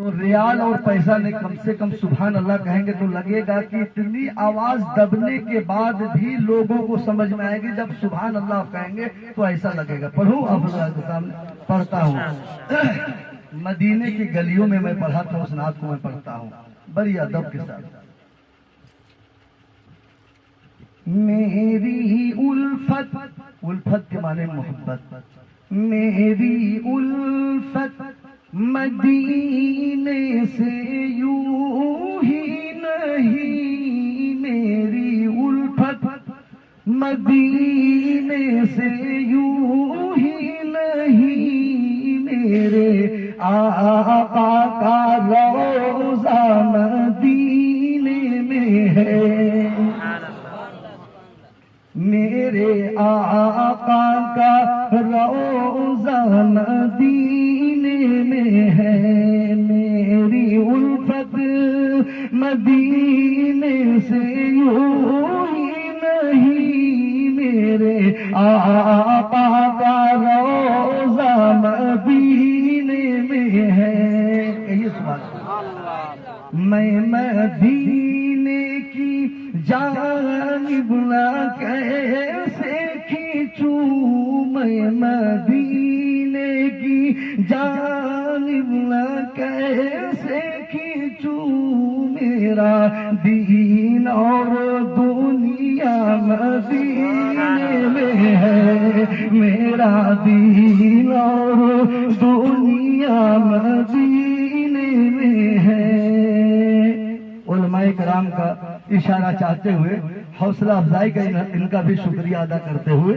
تو ریال اور پیسہ نہیں، کم سے کم سبحان اللہ کہیں گے تو لگے گا کہ اتنی آواز دبنے کے بعد بھی لوگوں کو سمجھ میں آئے گی. جب سبحان اللہ کہیں گے تو ایسا لگے گا. پڑھوں آپ کے سامنے پڑھتا ہوں. مدینے کی گلیوں میں پڑھا تھا، اس نعت کو میں پڑھتا ہوں بڑی ادب کے ساتھ. میری الفت، الفت کے معنی محبت، میری الفت مدینے سے یوں ہی نہیں، میری الفت مدینے سے یوں ہی نہیں، میرے آقا کا روضہ مدینے میں ہے، میرے آقا کا روضہ مدینے میں ہے، میری الفت مدینے سے یوں ہی نہیں، میرے آقا کا روضہ مدینے میں ہے. یہ سوال میں مدینے کی جانب نہ کیسے کھینچوں، میں مدینے کی جانب نہ کیسے کھینچوں، میرا دین اور دنیا مدینے میں ہے، میرا دین اور دنیا مدینے میں ہے. علماء کرام کا اشارہ چاہتے ہوئے، حوصلہ افزائی کا ان کا بھی شکریہ ادا کرتے ہوئے،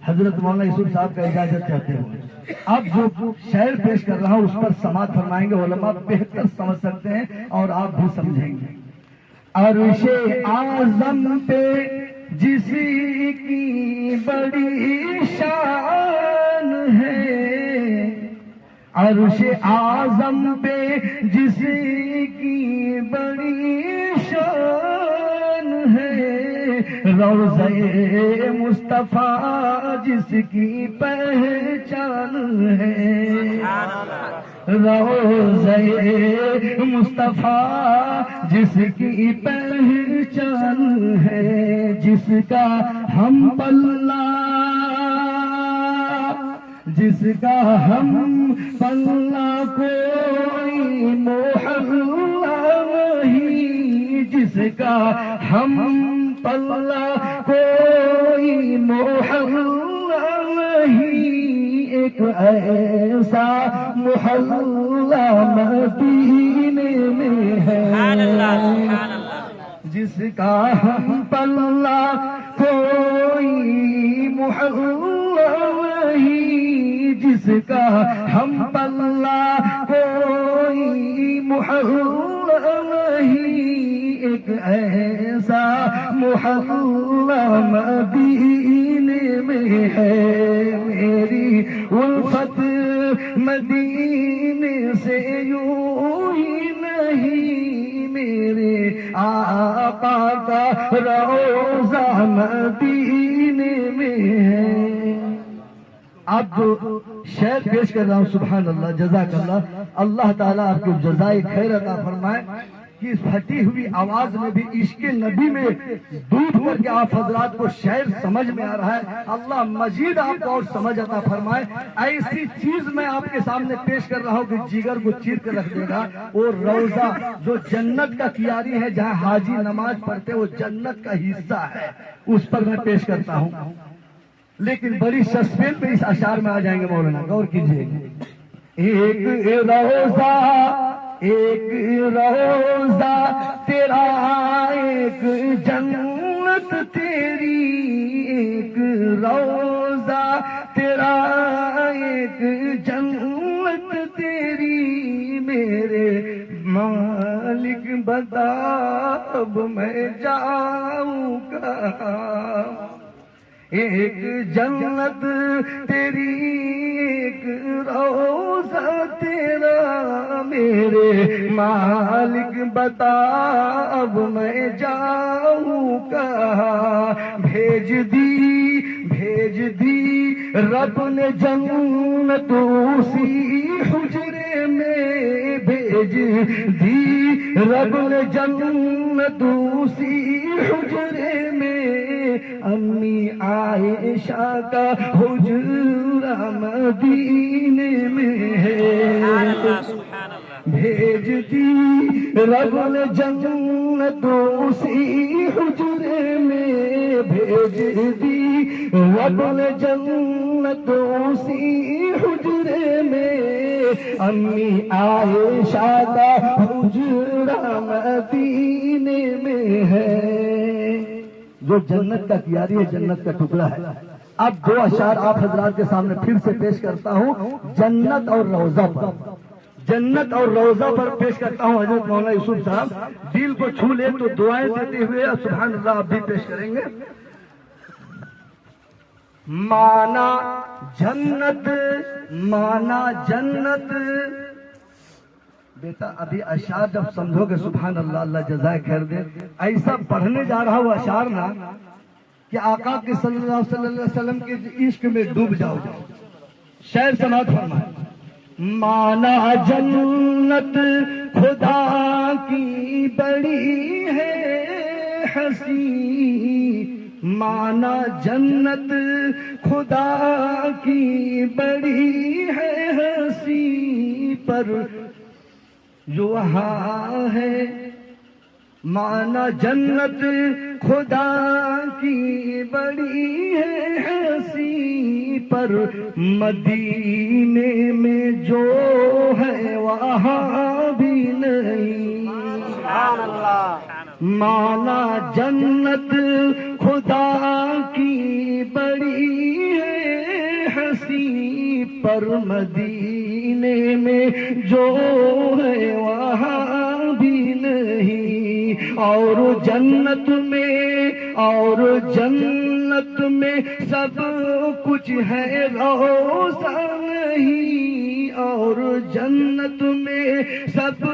حضرت مولانا یوسف صاحب کا اجازت چاہتے ہوئے اب جو شعر پیش کر رہا ہوں اس پر سماعت فرمائیں گے. علماء بہتر سمجھ سکتے ہیں اور آپ بھی سمجھیں گے. عرش اعظم پہ جس کی بڑی شان ہے، عرش اعظم پہ جس کی بڑی شان ہے، روضہ مصطفیٰ جس کی پہچان ہے، روضہ مصطفیٰ جس کی پہچان ہے، جس کا ہم پلہ، جس کا ہم پلہ کوئی محلہ نہیں، جس کا ہم پلہ کوئی محلہ نہیں، ایک ایسا محلہ مدینے میں ہے، جس کا ہم پلہ کوئی محلہ نہیں، جس کا ہم پلہ کوئی محلہ نہیں، ایک ایسا محلہ مدینے میں ہے، میری الفت مدینے سے یوں ہی نہیں، میرے آقا کا روضہ مدینے میں ہے. اب جو شعر پیش کر رہا ہوں، سبحان اللہ، جزاک اللہ، اللہ تعالیٰ آپ کو جزائے خیر عطا فرمائے کہ اس پھٹی ہوئی آواز میں بھی عشق نبی میں ڈوب کر کے آپ حضرات کو شعر سمجھ میں آ رہا ہے. اللہ مزید آپ کو اور سمجھ عطا فرمائے. ایسی چیز میں آپ کے سامنے پیش کر رہا ہوں کہ جگر کو چیر کر رکھ دے گا. وہ روضہ جو جنت کا کیاری ہے، جہاں حاجی نماز پڑھتے، وہ جنت کا حصہ ہے، اس پر میں پیش کرتا ہوں. لیکن بڑی سسپینس پہ اس اشعار میں آ جائیں گے مولانا، غور کیجیے. ایک روضہ، ایک روضہ تیرا، ایک جنت تیری، ایک روضہ تیرا، ایک جنت تیری، میرے مالک بتا اب میں جاؤں کہاں. ایک جنت تیری، ایک روضہ تیرا، میرے مالک بتا اب میں جاؤں کہاں. بھیج دی رب نے جنت اسی حجرے میں، بھیج دی رب نے جنت اسی حجرے میں، امی عائشہ کا حجرہ مدینے میں ہے، بھیج دی رب نے جنت اسی حجرے میں، بھیج دی رب نے جنت اسی حجرے میں، امی عائشہ کا حجرہ مدینے میں ہے۔ جو جنت کا کیاری ہے، جنت کا ٹکڑا ہے۔ اب دو اشعار آپ حضرات کے سامنے پھر سے پیش کرتا ہوں، جنت اور روضہ پر، جنت اور روضہ پر پیش کرتا ہوں۔ حضرت مولانا یوسف صاحب دل کو چھو لے تو دعائیں دیتے ہوئے سبحان اللہ آپ بھی پیش کریں گے۔ مانا جنت، مانا جنت، بیٹا ابھی اشعار جب سمجھو گے سبحان اللہ، اللہ جزائے خیر دے، ایسا پڑھنے جا رہا ہوں اشعار نا کہ آقا کے صلی اللہ علیہ وسلم کے عشق میں ڈوب جاؤ۔ شعر سماعت فرمائے۔ مانا جنت خدا کی بڑی ہے ہنسی، مانا جنت خدا کی بڑی ہے ہنسی، پر جو وہاں ہے، مانا جنت خدا کی بڑی ہے ہنسی، پر مدینے میں جو ہے وہاں بھی نہیں۔ سبحان اللہ۔ مانا جنت خدا کی بڑی ہے ہنسی، پر مدینے میں جو ہے وہاں بھی نہیں۔ اور جنت میں، اور جنت میں سب کچھ ہے روزہ نہیں، اور جنت میں سب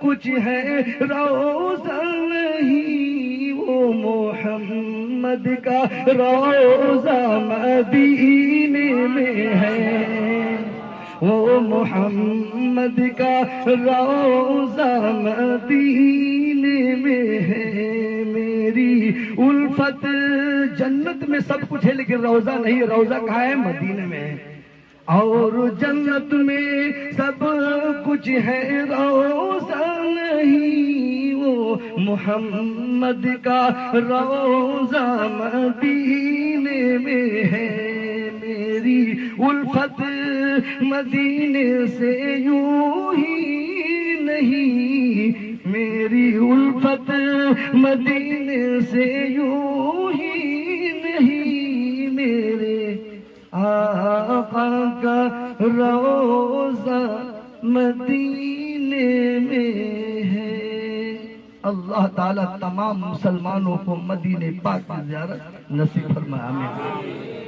کچھ ہے روزہ نہیں، وہ محمد کا روزہ مدینے میں ہے، وہ محمد کا روزہ مدینے میں ہے۔ میری الفت جنت میں سب کچھ ہے لیکن روزہ نہیں، روزہ کہاں ہے؟ مدینے میں ہے۔ اور جنت میں سب کچھ ہے روزہ نہیں، وہ محمد کا روزہ مدینے میں ہے۔ میری الفت مدینے سے یوں ہی نہیں، میری الفت مدینے سے یوں ہی نہیں، میرے آقا کا روزہ مدینے میں ہے۔ اللہ تعالیٰ تمام مسلمانوں کو مدینے پاک کی زیارت نصیب فرمائے، آمین۔